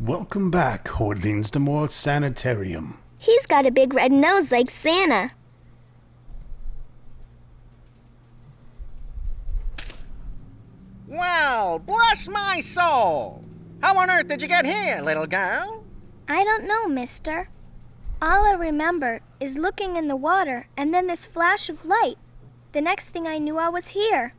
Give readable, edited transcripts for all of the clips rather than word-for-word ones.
Welcome back, Hordlings, to more Sanitarium. He's got a big red nose like Santa. Well, bless my soul! How on earth did you get here, little girl? I don't know, mister. All I remember is looking in the water and then this flash of light. The next thing I knew, I was here.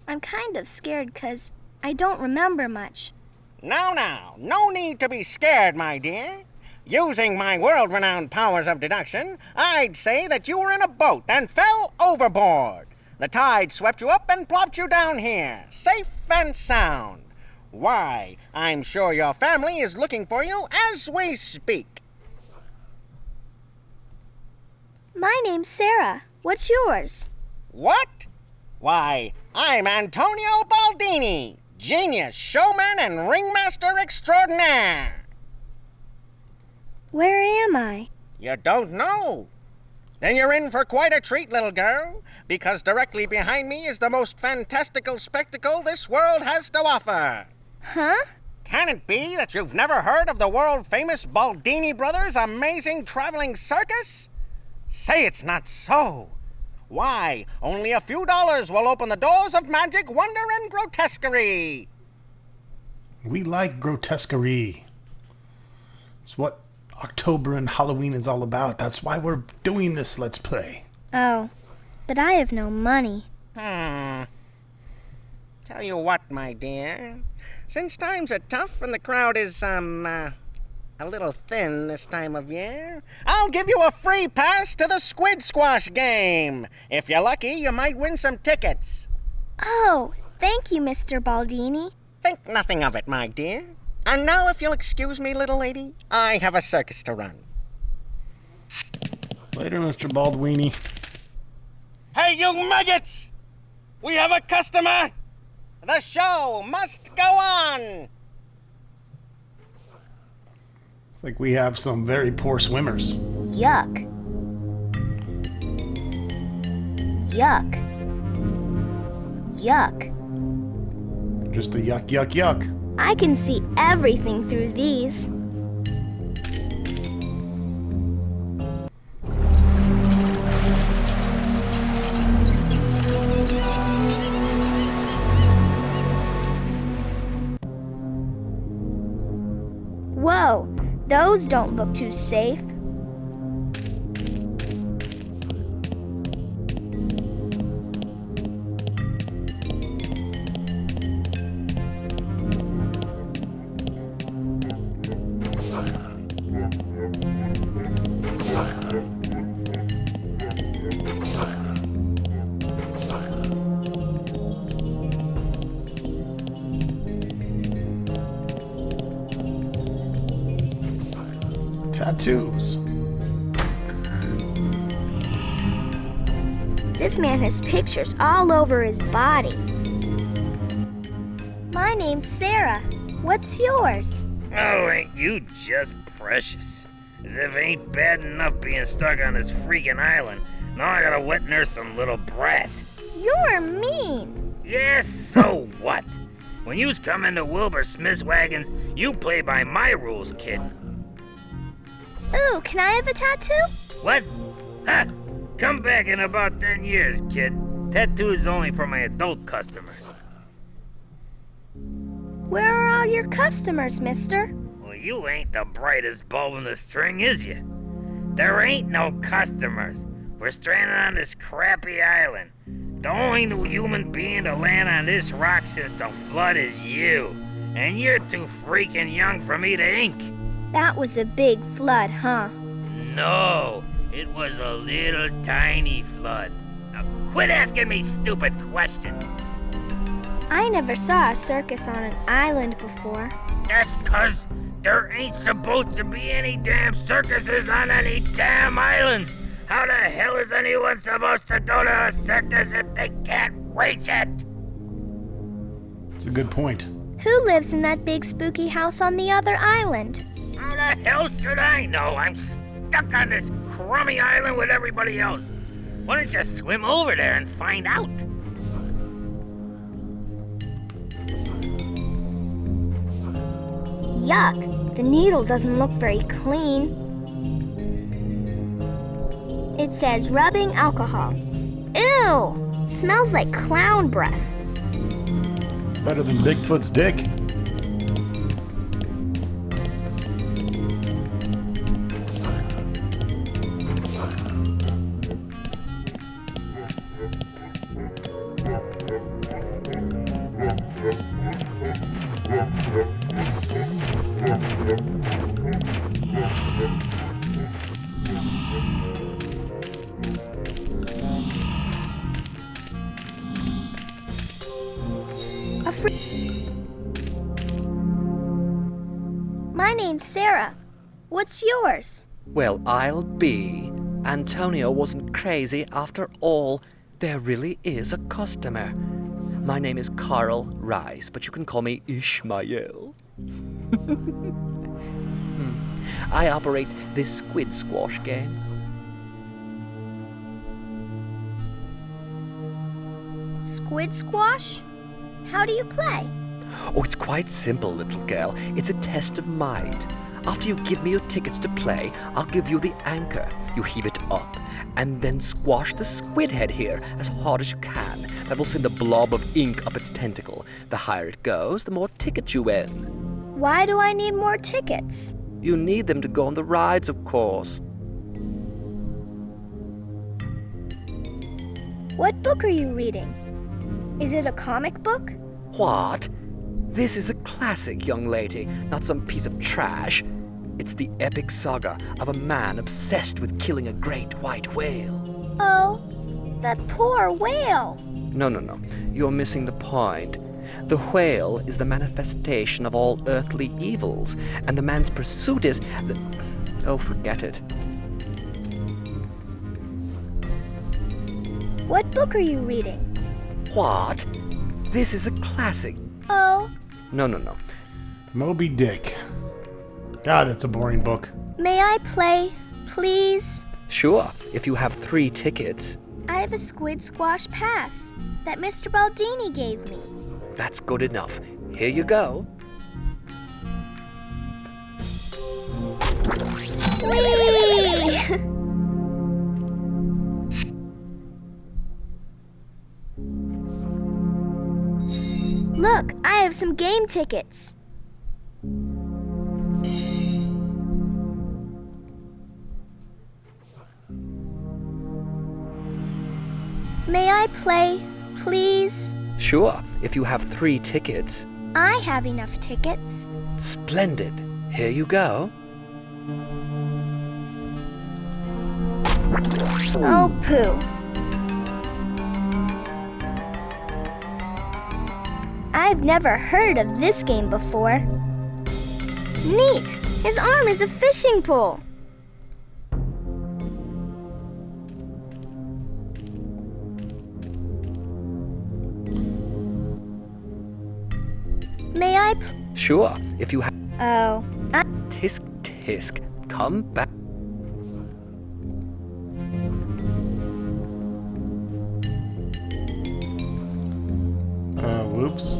I'm kind of scared 'cause I don't remember much. Now, no need to be scared, my dear. Using my world-renowned powers of deduction, I'd say that you were in a boat and fell overboard. The tide swept you up and plopped you down here, safe and sound. Why, I'm sure your family is looking for you as we speak. My name's Sarah. What's yours? What? Why, I'm Antonio Baldini, genius showman and ringmaster extraordinaire. Where am I? You don't know? Then you're in for quite a treat, little girl, because directly behind me is the most fantastical spectacle this world has to offer. Huh? Can it be that you've never heard of the world-famous Baldini Brothers' amazing traveling circus? Say it's not so. Why, only a few dollars will open the doors of magic, wonder, and grotesquerie. We like grotesquerie. It's what October and Halloween is all about. That's why we're doing this Let's Play. Oh, but I have no money. Tell you what, my dear. Since times are tough and the crowd is, a little thin this time of year, I'll give you a free pass to the Squid Squash game. If you're lucky, you might win some tickets. Oh, thank you, Mr. Baldini. Think nothing of it, my dear. And now, if you'll excuse me, little lady, I have a circus to run. Later, Mr. Baldwini. Hey, you maggots! We have a customer! The show must go on! It's like we have some very poor swimmers. Yuck. Yuck. Yuck. Just a yuck, yuck, yuck. I can see everything through these. Whoa, those don't look too safe. Tattoos. This man has pictures all over his body. My name's Sarah. What's yours? Oh, ain't you just precious? As if it ain't bad enough being stuck on this freaking island. Now I gotta wet nurse some little brat. You're mean. Yes, so what? When yous come into Wilbur Smith's wagons, you play by my rules, kid. Ooh, can I have a tattoo? What? Ha! Come back in about 10 years, kid. Tattoo is only for my adult customers. Where are all your customers, mister? Well, you ain't the brightest bulb in the string, is you? There ain't no customers. We're stranded on this crappy island. The only new human being to land on this rock since the flood is you. And you're too freaking young for me to ink. That was a big flood, huh? No, it was a little tiny flood. Now quit asking me stupid questions. I never saw a circus on an island before. That's 'cause there ain't supposed to be any damn circuses on any damn islands. How the hell is anyone supposed to go to a circus if they can't reach it? It's a good point. Who lives in that big spooky house on the other island? How the hell should I know? I'm stuck on this crummy island with everybody else. Why don't you swim over there and find out? Yuck, the needle doesn't look very clean. It says rubbing alcohol. Ew! Smells like clown breath. It's better than Bigfoot's dick. My name's Sarah. What's yours? Well, I'll be. Antonio wasn't crazy after all. There really is a customer. My name is Carl Rice, but you can call me Ishmael. I operate this squid squash game. Squid squash? How do you play? Oh, it's quite simple, little girl. It's a test of might. After you give me your tickets to play, I'll give you the anchor. You heave it up, and then squash the squid head here as hard as you can. That will send a blob of ink up its tentacle. The higher it goes, the more tickets you win. Why do I need more tickets? You need them to go on the rides, of course. What book are you reading? Is it a comic book? What? This is a classic, young lady, not some piece of trash. It's the epic saga of a man obsessed with killing a great white whale. Oh, that poor whale. No. You're missing the point. The whale is the manifestation of all earthly evils, and the man's pursuit is... Oh, forget it. What book are you reading? What? This is a classic. Oh. No. Moby Dick. God, that's a boring book. May I play, please? Sure, if you have 3 tickets. I have a squid squash pass that Mr. Baldini gave me. That's good enough. Here you go. Whee! Look, I have some game tickets. May I play, please? Sure, if you have 3 tickets. I have enough tickets. Splendid. Here you go. Oh, pooh. I've never heard of this game before. Neat! His arm is a fishing pole. May I Sure, if you have... Oh, Tisk, tisk. Come back. Whoops.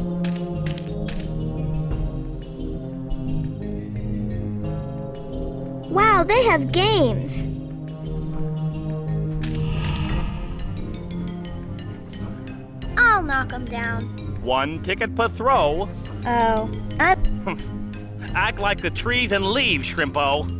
Wow, they have games. I'll knock them down. 1 ticket per throw. Oh, Act like the trees and leaves, Shrimpo.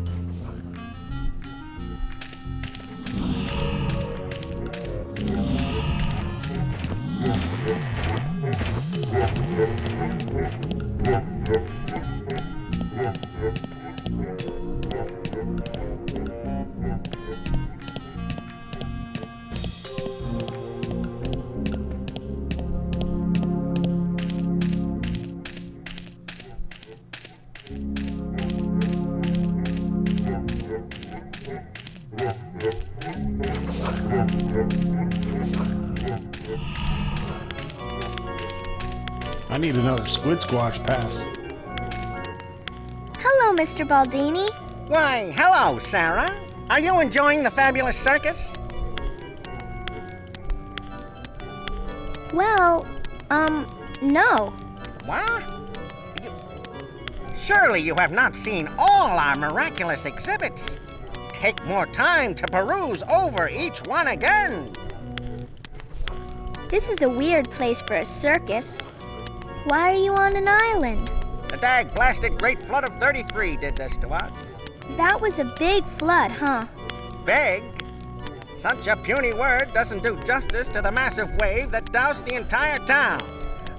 I need another squid squash pass. hello, Mr. Baldini. Why, hello, Sarah. Are you enjoying the fabulous circus? Well, no. What? Surely you have not seen all our miraculous exhibits. Take more time to peruse over each one again. This is a weird place for a circus. Why are you on an island? The dag-blasted great flood of 33 did this to us. That was a big flood, huh? Big? Such a puny word doesn't do justice to the massive wave that doused the entire town.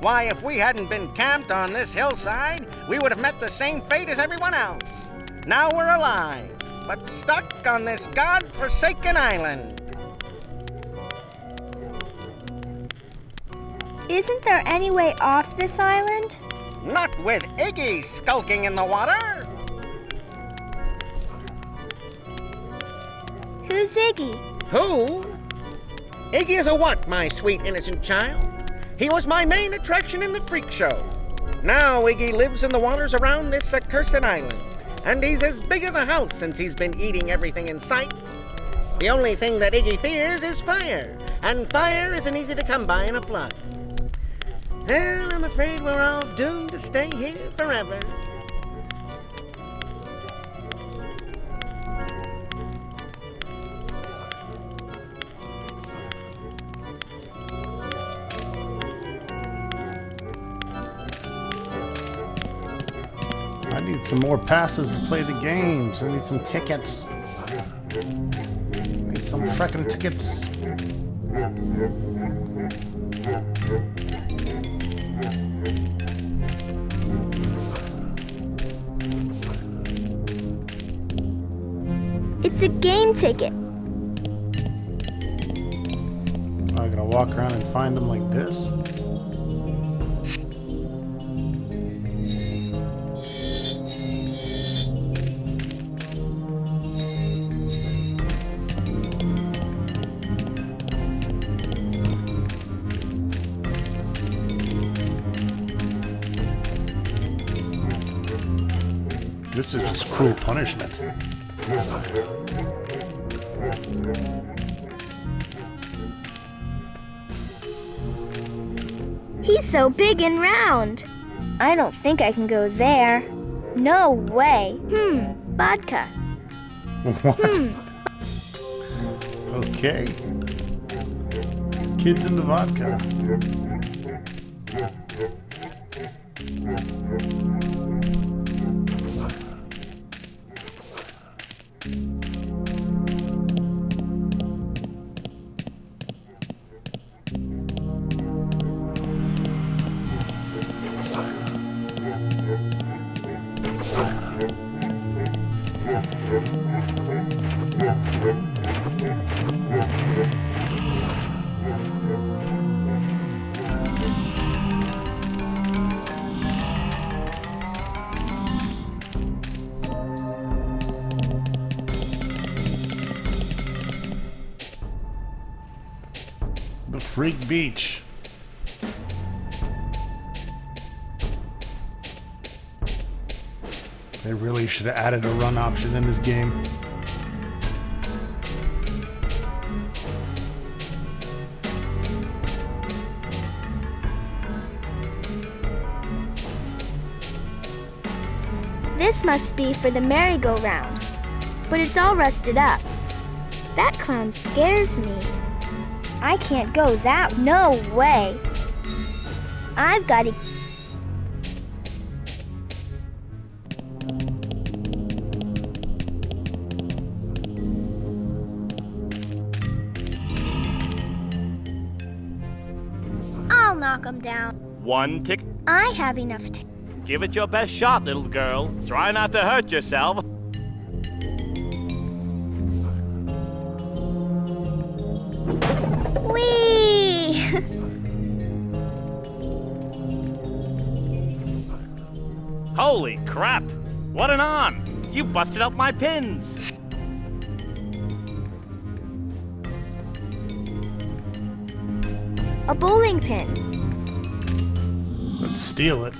Why, if we hadn't been camped on this hillside, we would have met the same fate as everyone else. Now we're alive, but stuck on this god-forsaken island. Isn't there any way off this island? Not with Iggy skulking in the water. Who's Iggy? Who? Iggy is a what, my sweet innocent child? He was my main attraction in the freak show. Now Iggy lives in the waters around this accursed island, and he's as big as a house since he's been eating everything in sight. The only thing that Iggy fears is fire, and fire isn't easy to come by in a flood. Well, I'm afraid we're all doomed to stay here forever. I need some more passes to play the games. I need some tickets. I need some frickin' tickets. It's a game ticket. I gotta walk around and find them like this. This is just cruel punishment. He's so big and round. I don't think I can go there. No way. Vodka. What? Okay. Kids into vodka. The Freak Beach. They really should have added a run option in this game. This must be for the merry-go-round, but it's all rusted up. That clown scares me. I can't go that. No way. I've got to... I'll knock him down. One tick. I have enough to... Give it your best shot, little girl. Try not to hurt yourself. Whee! Holy crap! What an on! You busted out my pins! A bowling pin. Let's steal it.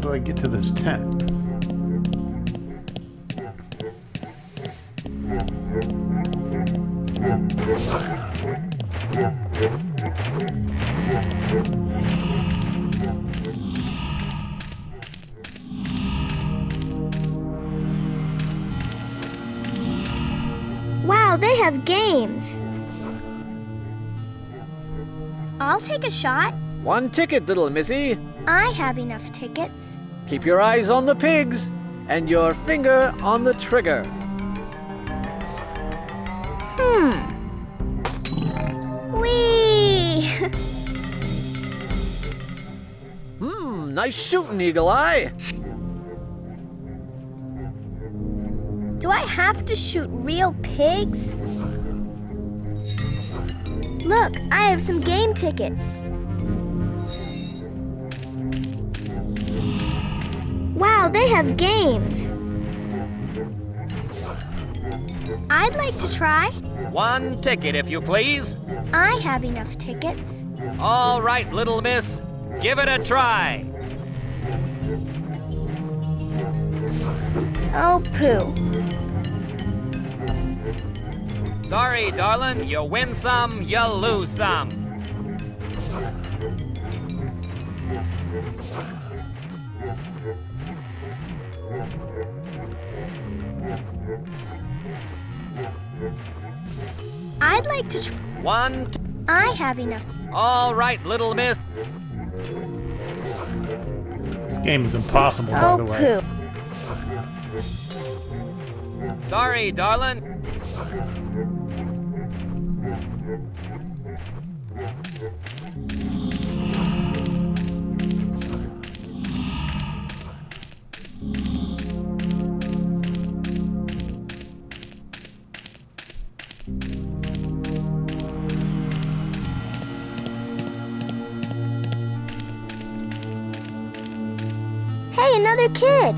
do I get to this tent? Wow, they have games. I'll take a shot. 1 ticket, little missy. I have enough tickets. Keep your eyes on the pigs and your finger on the trigger. Whee! Nice shooting, Eagle Eye. Do I have to shoot real pigs? Look, I have some game tickets. Wow, they have games. I'd like to try. 1 ticket, if you please. I have enough tickets. All right, little miss. Give it a try. Oh, pooh. Sorry, darling. You win some, you lose some. I'd like to try. 1. I have enough. All right, little miss. This game is impossible, by Oh, the way. pooh. Sorry, darling. Hey, another kid.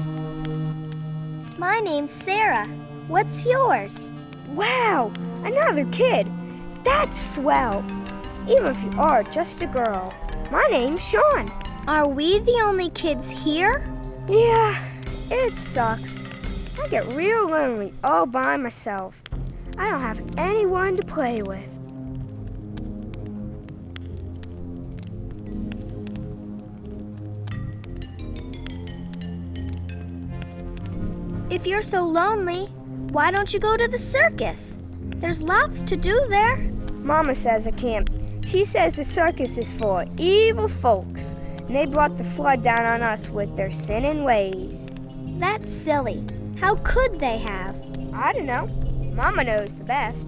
My name's Sarah. What's yours? Wow, another kid. That's swell. Even if you are just a girl. My name's Sean. Are we the only kids here? Yeah, it sucks. I get real lonely all by myself. I don't have anyone to play with. If you're so lonely, why don't you go to the circus? There's lots to do there. Mama says I can't. She says the circus is full of evil folks, and they brought the flood down on us with their sinning ways. That's silly. How could they have? I don't know. Mama knows the best.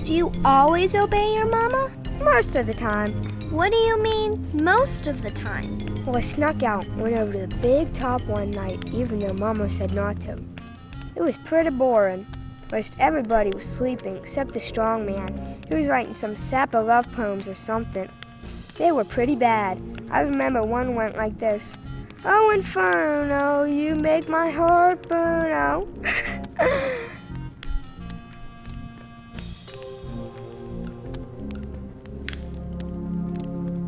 Do you always obey your mama? Most of the time. What do you mean, most of the time? Well, I snuck out and went over to the big top one night, even though Mama said not to. It was pretty boring. Most everybody was sleeping except the strongman. He was writing some sap of love poems or something. They were pretty bad. I remember one went like this. Oh, Inferno, you make my heart burn out.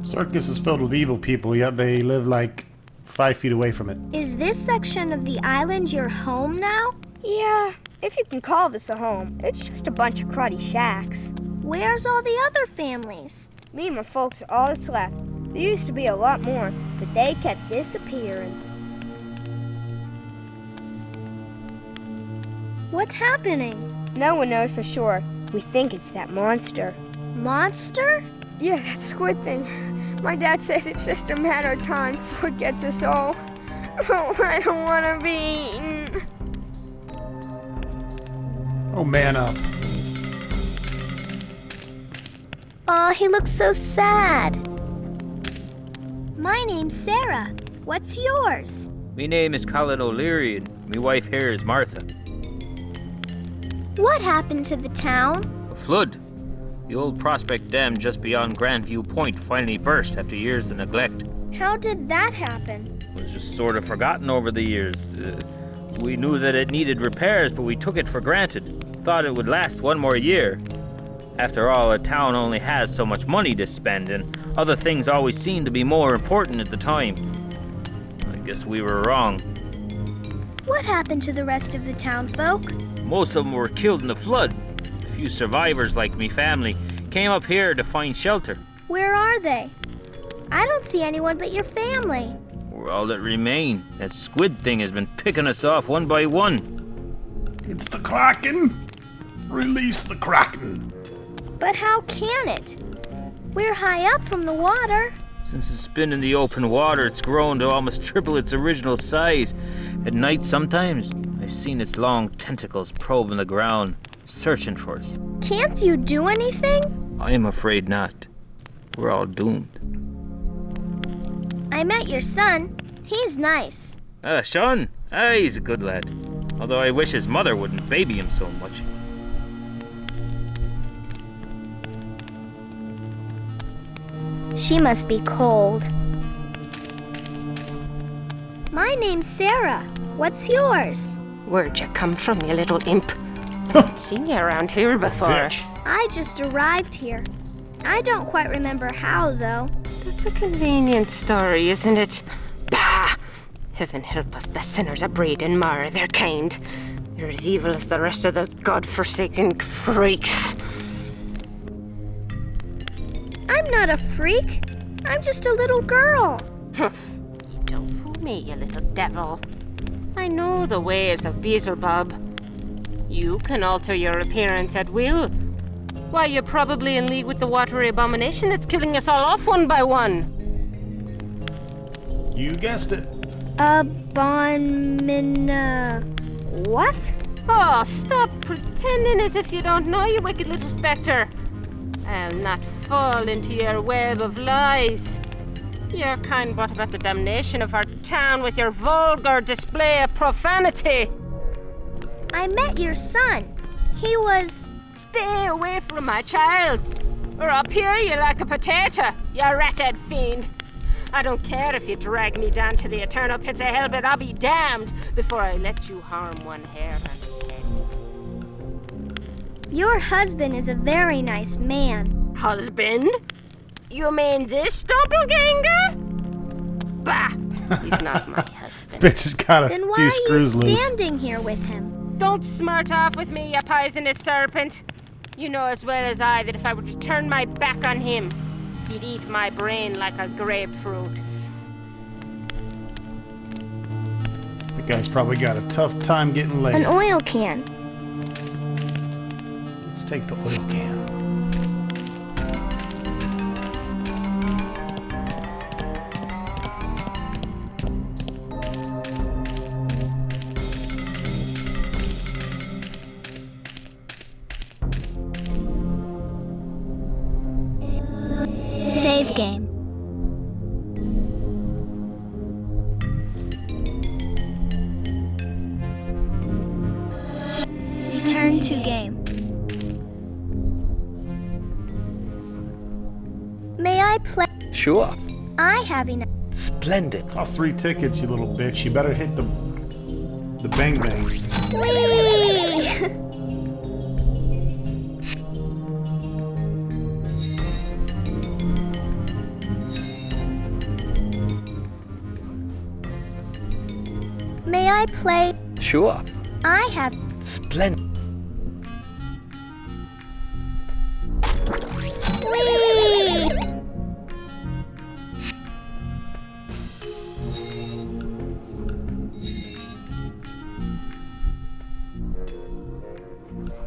Circus is filled with evil people, yet they live like 5 feet away from it. Is this section of the island your home now? Yeah, if you can call this a home. It's just a bunch of cruddy shacks. Where's all the other families? Me and my folks are all that's left. There used to be a lot more, but they kept disappearing. What's happening? No one knows for sure. We think it's that monster. Monster? Yeah, that squid thing. My dad says it's just a matter of time before it gets us all. Oh, I don't want to be eaten. Oh, man up. Aw, he looks so sad. My name's Sarah. What's yours? Me name is Colin O'Leary, and me wife here is Martha. What happened to the town? A flood. The old Prospect Dam just beyond Grandview Point finally burst after years of neglect. How did that happen? It was just sort of forgotten over the years. We knew that it needed repairs, but we took it for granted. Thought it would last one more year. After all, a town only has so much money to spend, and other things always seem to be more important at the time. I guess we were wrong. What happened to the rest of the town folk? Most of them were killed in the flood. A few survivors, like me family, came up here to find shelter. Where are they? I don't see anyone but your family. We're all that remain. That squid thing has been picking us off one by one. It's the Kraken! Release the Kraken! But how can it? We're high up from the water. Since it's been in the open water, it's grown to almost triple its original size. At night, sometimes, I've seen its long tentacles probing the ground, searching for us. Can't you do anything? I am afraid not. We're all doomed. I met your son. He's nice. Sean? He's a good lad. Although I wish his mother wouldn't baby him so much. She must be cold. My name's Sarah. What's yours? Where'd you come from, you little imp? I've seen you around here before. Bitch. I just arrived here. I don't quite remember how, though. That's a convenient story, isn't it? Bah! Heaven help us, the sinners of breed and mar their kind. You're as evil as the rest of those god-forsaken freaks. I'm not a freak. I'm just a little girl. You don't fool me, you little devil. I know the ways of Beelzebub. You can alter your appearance at will. Why, you're probably in league with the watery abomination that's killing us all off one by one. You guessed it. What? Oh, stop pretending as if you don't know, you wicked little spectre. I'll not fall into your web of lies. Your kind brought about the damnation of our town with your vulgar display of profanity. I met your son. He was... Stay away from my child, or up here you like a potato, you rat-head fiend. I don't care if you drag me down to the eternal pits of hell, but I'll be damned before I let you harm one hair on his head. Your husband is a very nice man. Husband? You mean this doppelganger? Bah! He's not my husband. Bitch has got a Then why few are screws you loose. standing here with him? Don't smart off with me, you poisonous serpent. You know as well as I that if I were to turn my back on him, he'd eat my brain like a grapefruit. The guy's probably got a tough time getting laid. An oil can. Let's take the oil can. Save game. Turn to game. May I play? Sure. I have enough. Splendid. Cost 3 tickets, you little bitch. You better hit the bang bang. Whee! May I play? Sure. I have... Splendid. Whee!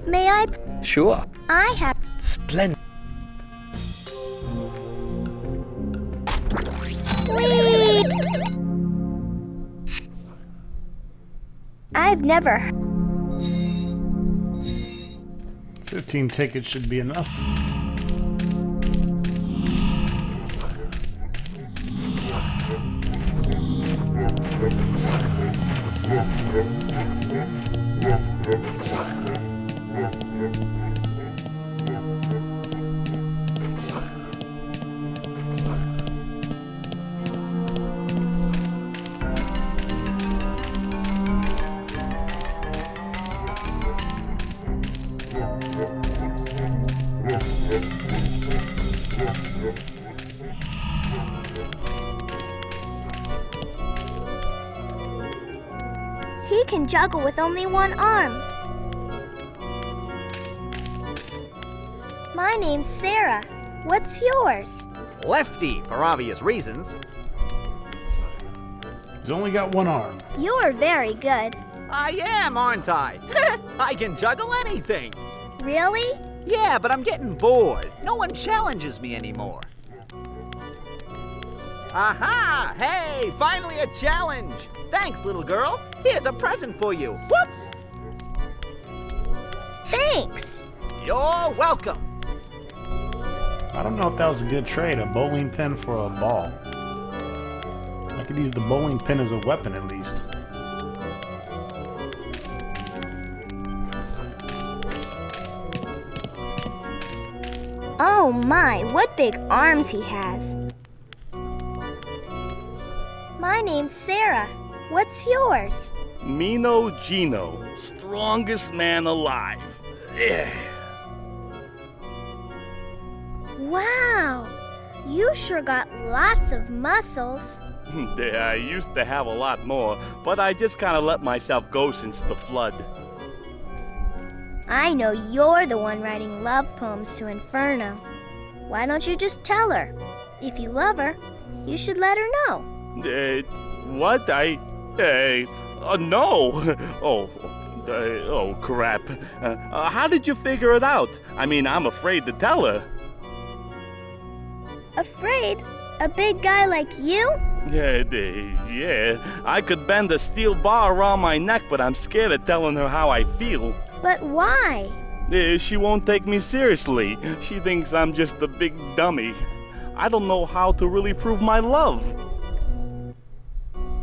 'May I? Sure. I have. Splendid. Whee! I've never. 15 tickets should be enough. He can juggle with only one arm. My name's Sarah. What's yours? Lefty, for obvious reasons. He's only got one arm. You're very good. I am, aren't I? I can juggle anything. Really? Yeah, but I'm getting bored. No one challenges me anymore. Aha! Hey, finally a challenge! Thanks, little girl. Here's a present for you. Whoop! Thanks. You're welcome. I don't know if that was a good trade, a bowling pin for a ball. I could use the bowling pin as a weapon at least. Oh my, what big arms he has. My name's Sarah. What's yours? Gino, strongest man alive. Wow, you sure got lots of muscles. Yeah, I used to have a lot more, but I just kind of let myself go since the flood. I know you're the one writing love poems to Inferno. Why don't you just tell her? If you love her, you should let her know. What? No. Oh, crap. How did you figure it out? I mean, I'm afraid to tell her. Afraid? A big guy like you? Yeah, I could bend a steel bar around my neck, but I'm scared of telling her how I feel. But why? She won't take me seriously. She thinks I'm just a big dummy. I don't know how to really prove my love.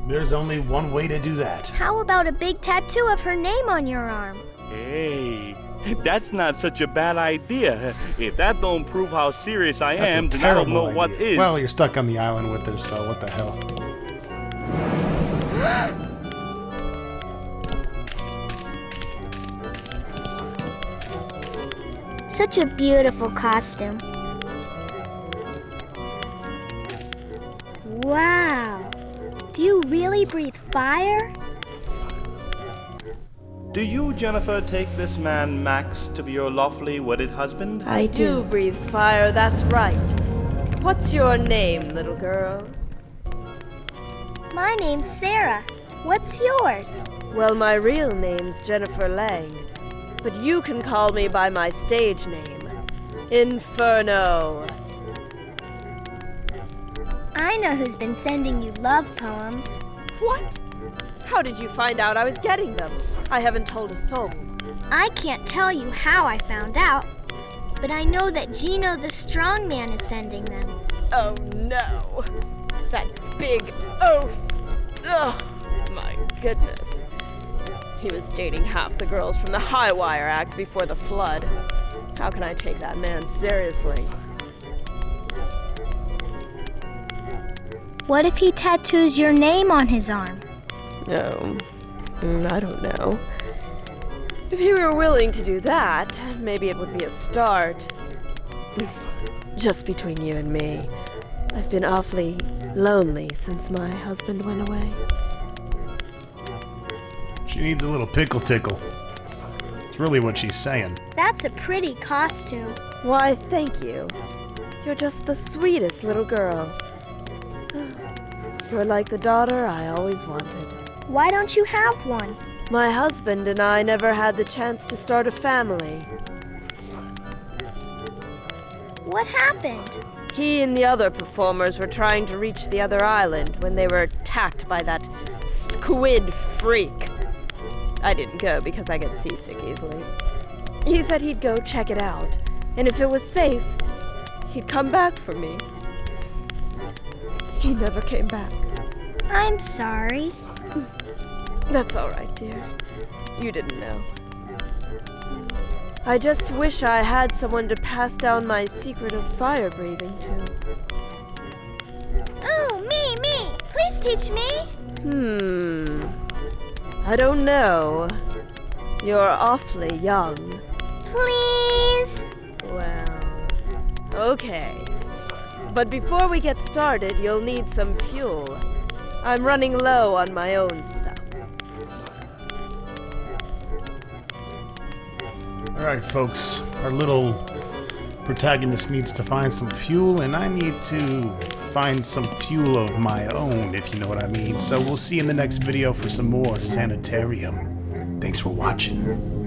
There's only one way to do that. How about a big tattoo of her name on your arm? Hey, that's not such a bad idea. If that don't prove how serious I That's am, a then I don't terrible know what idea. is. Well, you're stuck on the island with her, so what the hell? Such a beautiful costume. Wow. Do you really breathe fire? Do you, Jennifer, take this man, Max, to be your lawfully wedded husband? I do breathe fire, that's right. What's your name, little girl? My name's Sarah. What's yours? Well, my real name's Jennifer Lang, but you can call me by my stage name, Inferno. I know who's been sending you love poems. What? How did you find out I was getting them? I haven't told a soul. I can't tell you how I found out, but I know that Gino the strongman is sending them. Oh no! That big oaf! Oh, my goodness. He was dating half the girls from the High Wire Act before the flood. How can I take that man seriously? What if he tattoos your name on his arm? Oh, I don't know. If he were willing to do that, maybe it would be a start. Just between you and me, I've been awfully lonely since my husband went away. She needs a little pickle tickle. It's really what she's saying. That's a pretty costume. Why, thank you. You're just the sweetest little girl. You're like the daughter I always wanted. Why don't you have one? My husband and I never had the chance to start a family. What happened? He and the other performers were trying to reach the other island when they were attacked by that squid freak. I didn't go because I get seasick easily. He said he'd go check it out, and if it was safe, he'd come back for me. He never came back. I'm sorry. That's all right, dear. You didn't know. I just wish I had someone to pass down my secret of fire breathing to. Oh, me! Please teach me! I don't know. You're awfully young. Please? Well, okay. But before we get started, you'll need some fuel. I'm running low on my own stuff. Alright, folks. Our little protagonist needs to find some fuel, and I need to find some fuel of my own, if you know what I mean. So we'll see you in the next video for some more Sanitarium. Thanks for watching.